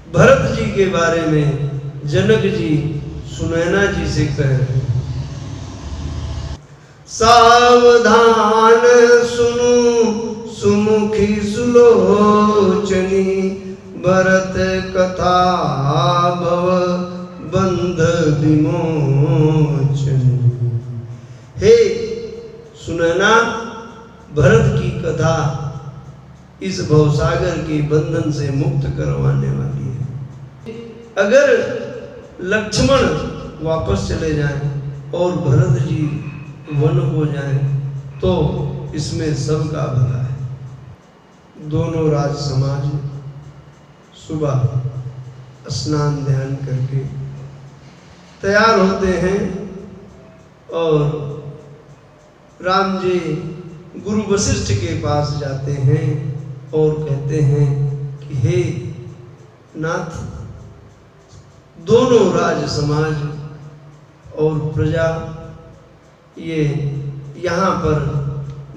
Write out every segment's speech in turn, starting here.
भरत जी के बारे में जनक जी सुनैना जी से कह रहे हैं, सावधान सुनु सुमुखी सुलोचनी, भरत कथा भव बंध विमोचनी। हे सुनैना, भरत की कथा इस भवसागर के बंधन से मुक्त करवाने वाली है। अगर लक्ष्मण वापस चले जाएं और भरत जी वन हो जाएं तो इसमें सबका भला है। दोनों राज समाज सुबह स्नान ध्यान करके तैयार होते हैं और राम जी गुरु वशिष्ठ के पास जाते हैं और कहते हैं कि हे नाथ, दोनों राज समाज और प्रजा ये यहाँ पर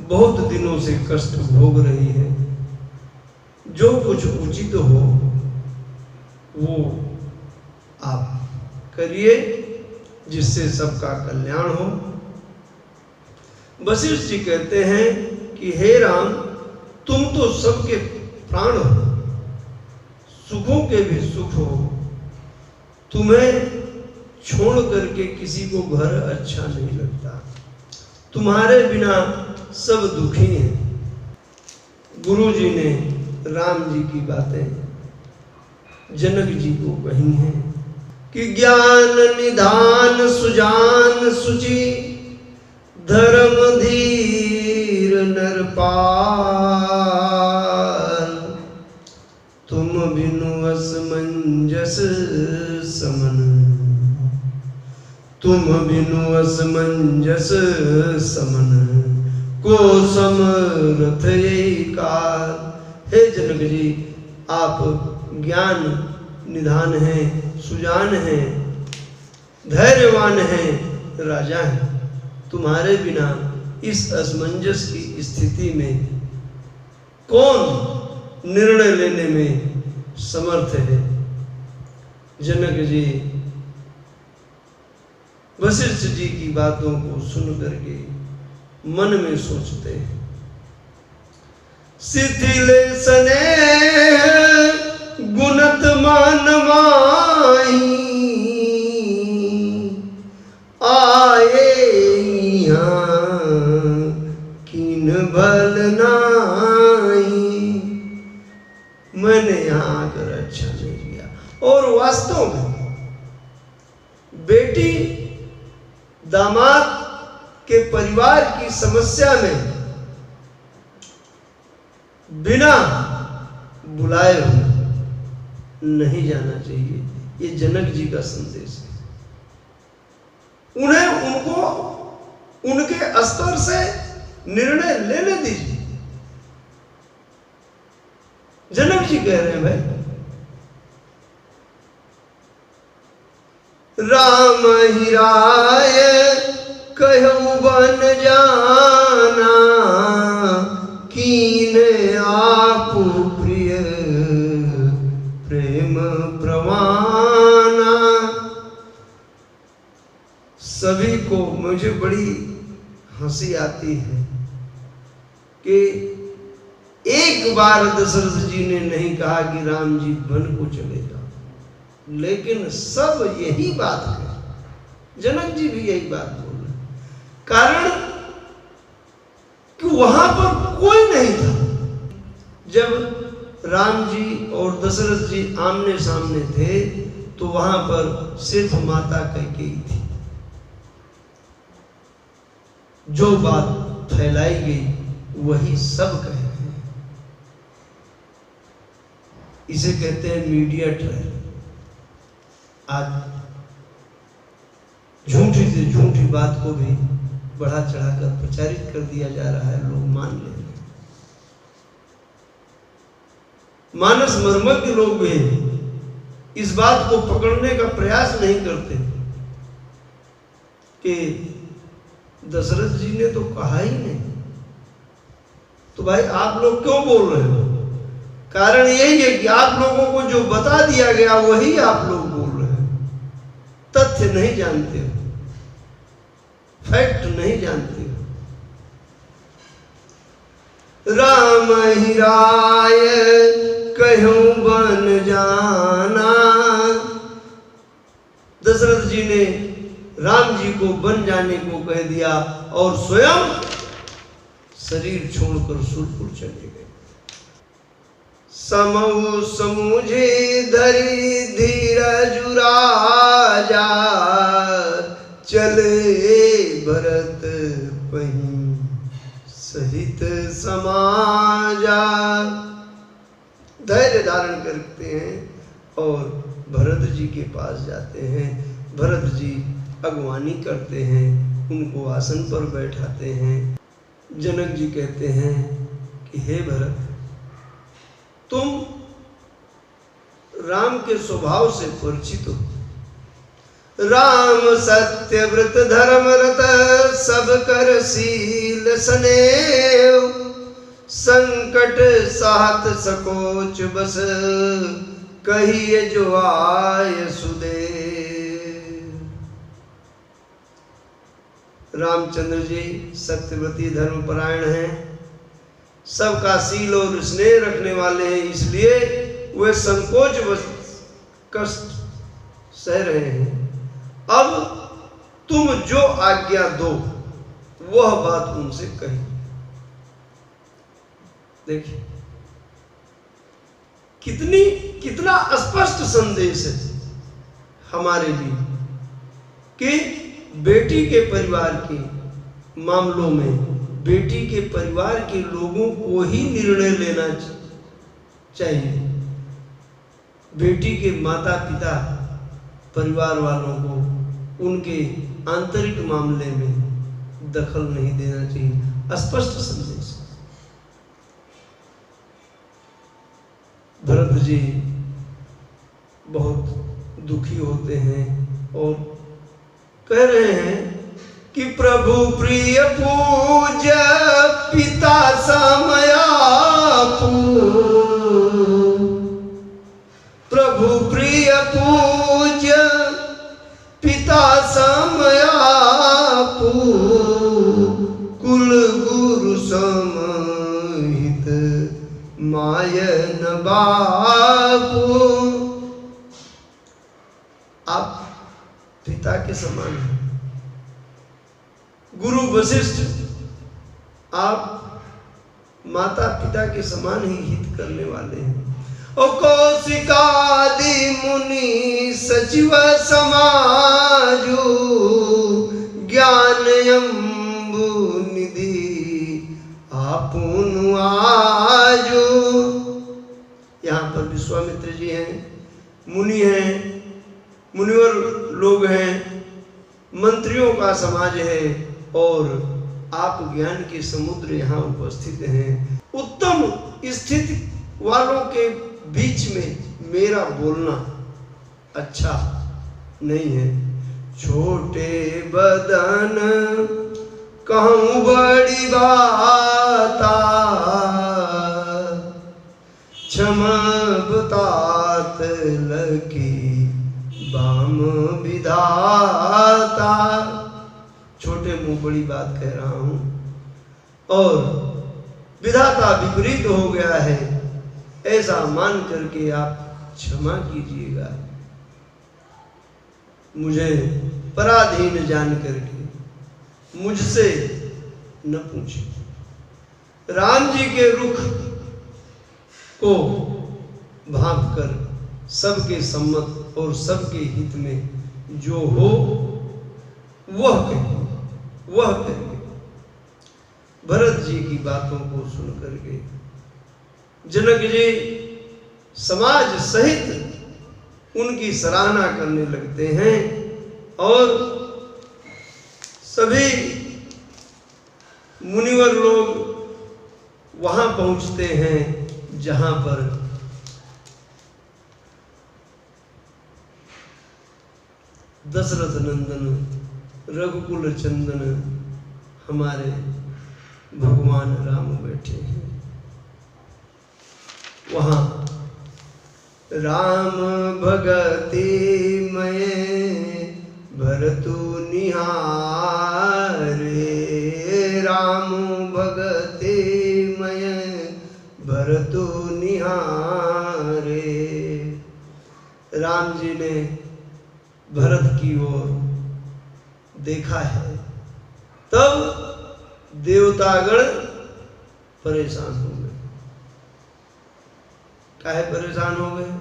बहुत दिनों से कष्ट भोग रही है। जो कुछ उचित हो वो आप करिए जिससे सबका कल्याण हो। वशिष्ठ जी कहते हैं कि हे राम, तुम तो सबके प्राण हो, सुखों के भी सुख हो, तुम्हें छोड़ करके किसी को घर अच्छा नहीं लगता, तुम्हारे बिना सब दुखी हैं। गुरु जी ने राम जी की बातें जनक जी को कही हैं कि ज्ञान निधान सुजान सुचि, धर्म धीर नरपाल, तुम बिनु असमंजस समन, तुम बिनु असमंजस समन, को समरथ यही काल। हे जनक जी, आप ज्ञान निधान हैं, सुजान हैं, धैर्यवान हैं, राजा हैं, तुम्हारे बिना इस असमंजस की स्थिति में कौन निर्णय लेने में समर्थ है। जनक जी वशिष्ठ जी की बातों को सुन करके मन में सोचते हैं, शिथिल स्नेह गुणत मानवाई, आए कीन भल नाई। मैंने यहाँ आकर अच्छा नहीं किया। और वास्तव में बेटी दामाद के परिवार की समस्या में बिना बुलाए हुए नहीं जाना चाहिए। ये जनक जी का संदेश है। उन्हें उनको उनके स्तर से निर्णय लेने दीजिए। जनक जी कह रहे हैं, भाई राम ही राय कहु बन जाना, कीने आप प्रिय प्रेम प्रमाना। सभी को मुझे बड़ी हंसी आती है कि एक बार दशरथ जी ने नहीं कहा कि राम जी वन को चले जाओ, लेकिन सब यही बात कहे। जनक जी भी यही बात बोल रहे, कारण कि वहां पर कोई नहीं था। जब राम जी और दशरथ जी आमने सामने थे तो वहां पर सिर्फ माता कैकेयी थी। जो बात फैलाई गई वही सब कहे हैं। इसे कहते हैं मीडिया ट्रायल। आज झूठी से झूठी बात को भी बढ़ा चढ़ाकर प्रचारित कर दिया जा रहा है, लोग मान ले रहे हैं। मानस मर्मज्ञ लोग भी इस बात को पकड़ने का प्रयास नहीं करते कि दशरथ जी ने तो कहा ही नहीं, तो भाई आप लोग क्यों बोल रहे हो? कारण यही है कि आप लोगों को जो बता दिया गया वही आप लोग बोल रहे हैं, तथ्य नहीं जानते हो, फैक्ट नहीं जानते हो। राम ही राय कहूं बन जाना, दशरथ जी ने राम जी को बन जाने को कह दिया और स्वयं शरीर छोड़कर सुरपुर चले गए। समऊ समुझे धरी धीरज राजा, चले भरत पहीं सहित समाजा। धैर्य धारण करते हैं और भरत जी के पास जाते हैं। भरत जी अगवानी करते हैं, उनको आसन पर बैठाते हैं। जनक जी कहते हैं कि हे भरत, तुम राम के स्वभाव से परिचित हो। राम सत्य व्रत धर्मरत, सब कर शील स्नेह, संकट साथ सकोच बस, कहिए जो आय सुदेव। रामचंद्र जी सत्यव्रती धर्मपरायण हैं, सबका शील और स्नेह रखने वाले हैं, इसलिए वे संकोच व कष्ट सह रहे हैं। अब तुम जो आज्ञा दो वह बात उनसे कही। देखिए कितना स्पष्ट संदेश है हमारे लिए कि बेटी के परिवार के मामलों में बेटी के परिवार के लोगों को ही निर्णय लेना चाहिए। बेटी के माता पिता परिवार वालों को उनके आंतरिक मामले में दखल नहीं देना चाहिए। स्पष्ट संदेश। भरत जी बहुत दुखी होते हैं और कह रहे हैं कि प्रभु प्रिय पूज्य पिता समयापू, प्रभु प्रिय पूज्य पिता समयापू, कुल गुरु समहित मायन बापू। आप पिता के समान हैं, गुरु वशिष्ठ आप माता पिता के समान ही हित करने वाले हैं। ओ कौशिकादि मुनि सचिव समाजु, ज्ञान अम्बु निधि आपुन आजु। यहाँ पर विश्वामित्र जी हैं, मुनि हैं, मुनिवर लोग हैं, मंत्रियों का समाज है और आप ज्ञान के समुद्र यहाँ उपस्थित हैं। उत्तम स्थिति वालों के बीच में मेरा बोलना अच्छा नहीं है। छोटे बदन कहूँ बड़ी बाता, क्षमा तात लकी बाम विधाता। छोटे मुंह बड़ी बात कह रहा हूं और विधाता विपरीत हो गया है, ऐसा मान करके आप क्षमा कीजिएगा। मुझे पराधीन जान करके मुझसे न पूछिए। राम जी के रुख को भांप कर सबके सम्मत और सबके हित में जो हो वह कहिए, वह कहिए। भरत जी की बातों को सुन करके जनक जी समाज सहित उनकी सराहना करने लगते हैं और सभी मुनिवर लोग वहां पहुंचते हैं जहां पर दशरथ नंदन रघुकुल चंदन हमारे भगवान राम बैठे हैं। वहाँ राम भगति में भरतु निहारे, राम भगति में भरतु निहारे। राम जी ने भरत की ओर देखा है, तब देवतागण परेशान हो गए। काहे परेशान हो गए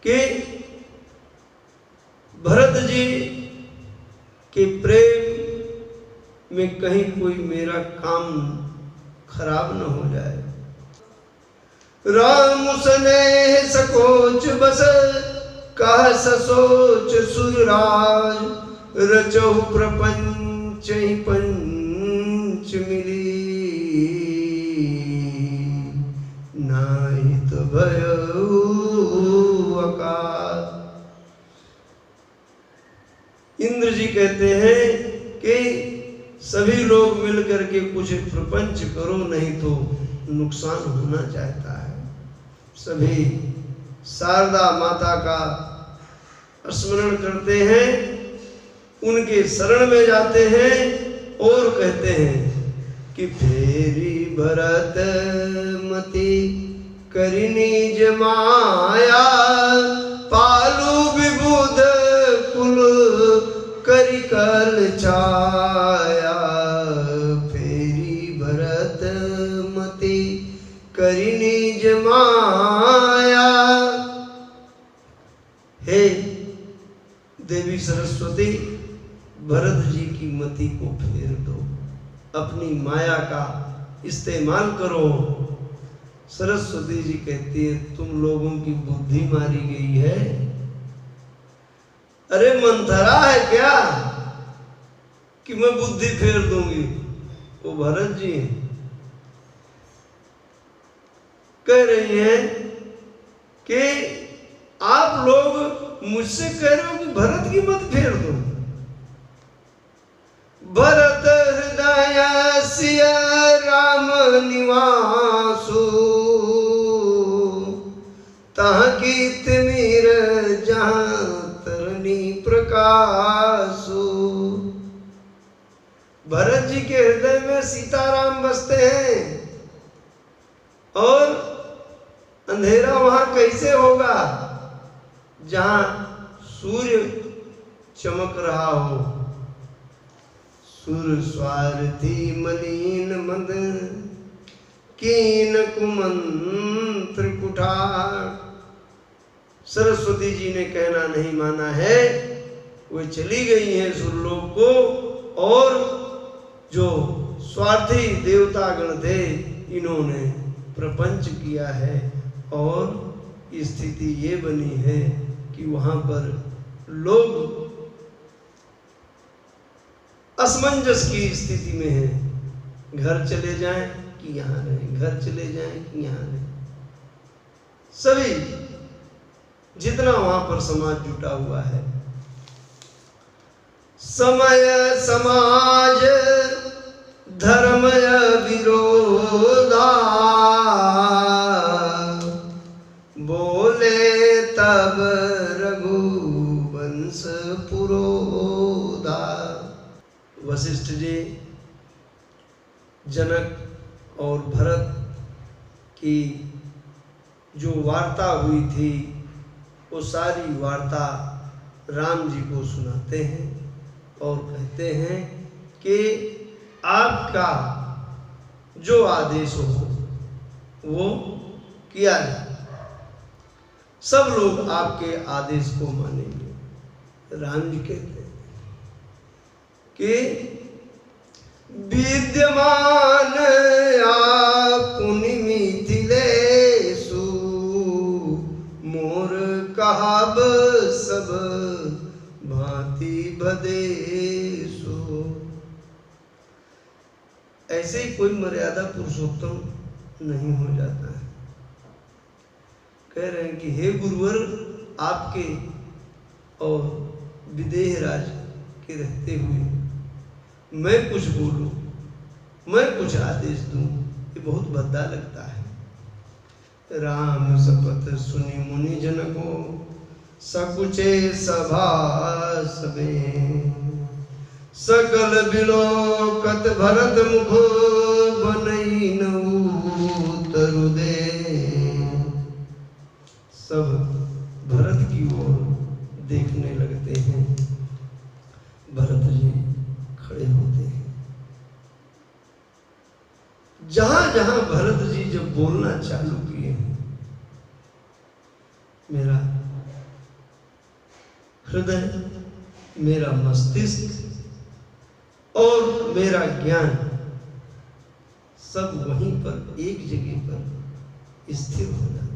कि भरत जी के प्रेम में कहीं कोई मेरा काम खराब न हो जाए। राम स्नेह सकोच बस कह ससोच सुरराज, रचहु प्रपंच ही पंच मिली, नाहित भयउ अकाल। इंद्र जी कहते हैं कि सभी लोग मिलकर के कुछ प्रपंच करो, नहीं तो नुकसान होना चाहता है। सभी शारदा माता का स्मरण करते हैं, उनके शरण में जाते हैं और कहते हैं कि फेरी भरत मति करि निज माया, पालू विबुध कुल करि कल छाया, फेरी भरत मति करि निज माया। हे देवी सरस्वती, भरत जी की मति को फेर दो, अपनी माया का इस्तेमाल करो। सरस्वती जी कहती है तुम लोगों की बुद्धि मारी गई है। अरे मंथरा है क्या कि मैं बुद्धि फेर दूंगी? वो भरत जी कह रही है कि आप लोग मुझसे कह रहे हो कि भरत की मत फेर दो। भरत हृदय सिय राम निवासु, तहाँ कीर्त मीर जहाँ तरनी प्रकाशु। भरत जी के हृदय में सीताराम बसते हैं, और अंधेरा वहां कैसे होगा जहां सूर्य चमक रहा हो। सुर स्वार्थी मलिन मद कीन कुमंत्र कुठार। सरस्वती जी ने कहना नहीं माना है, वे चली गई हैं सुरलोक को, और जो स्वार्थी देवतागण थे इन्होंने प्रपंच किया है, और स्थिति ये बनी है कि वहां पर लोग असमंजस की स्थिति में हैं। घर चले जाएं कि यहाँ रहें, घर चले जाएं कि यहाँ रहें। सभी जितना वहां पर समाज जुटा हुआ है, समय समाज धर्मय विरोधा, बोले तब रघुवंश पुरोधा। वशिष्ठ जी जनक और भरत की जो वार्ता हुई थी, वो सारी वार्ता राम जी को सुनाते हैं और कहते हैं कि आपका जो आदेश हो वो किया जाए, सब लोग आपके आदेश को मानेंगे। राम जी कहते हैं कि विद्यमान आपुनि मिथिलेषु, मोर कहाब सब भांति भदेशु। ऐसे ही कोई मर्यादा पुरुषोत्तम नहीं हो जाता है। कह रहे हैं कि हे गुरुवर, आपके और विदेह राज के रहते हुए मैं कुछ बोलूं, मैं कुछ आदेश दूं, ये बहुत भद्दा लगता है। राम सपथ सुनि मुनि जन को, सकुचे सभा में सकल बिलोकत भरत मुख, बनई न उतरु दे। सब भरत की ओर देखने लगते हैं। भरत जी खड़े होते हैं। जहां जहां भरत जी जब बोलना चालू किए हैं, मेरा हृदय, मेरा मस्तिष्क और मेरा ज्ञान सब वहीं पर एक जगह पर स्थिर हो जाता है।